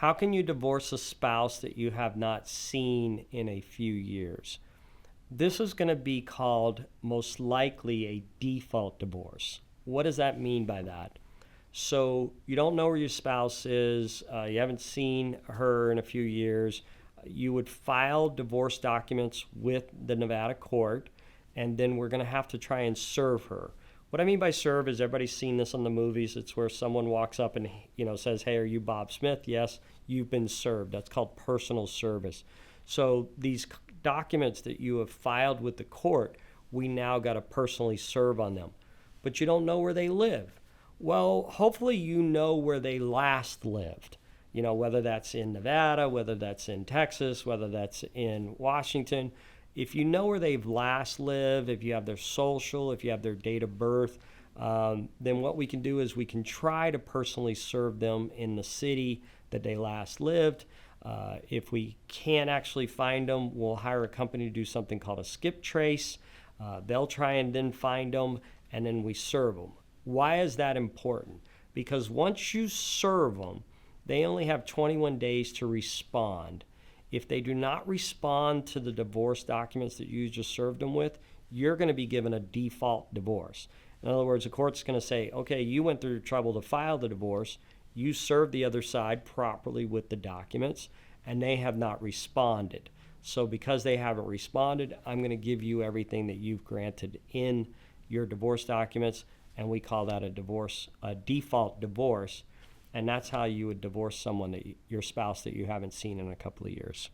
How can you divorce a spouse that you have not seen in a few years? This is going to be called most likely a default divorce. What does that mean by that? So you don't know where your spouse is, you haven't seen her in a few years. You would file divorce documents with the Nevada court, and then we're going to have to try and serve her. What I mean by serve is everybody's seen this in the movies. It's where someone walks up and says, "Hey, are you Bob Smith?" "Yes, you've been served." That's called personal service. So these documents that you have filed with the court, we now got to personally serve on them. But you don't know where they live. Well, hopefully you know where they last lived. Whether that's in Nevada, whether that's in Texas, whether that's in Washington. If you know where they've last lived, if you have their social, if you have their date of birth, then what we can do is we can try to personally serve them in the city that they last lived. If we can't actually find them, we'll hire a company to do something called a skip trace. They'll try and then find them, and then we serve them. Why is that important? Because once you serve them, they only have 21 days to respond. If they do not respond to the divorce documents that you just served them with, you're going to be given a default divorce. In other words, the court's going to say, okay, you went through trouble to file the divorce, you served the other side properly with the documents, and they have not responded. So because they haven't responded, I'm going to give you everything that you've granted in your divorce documents, and we call that a default divorce. And that's how you would divorce someone, your spouse that you haven't seen in a couple of years.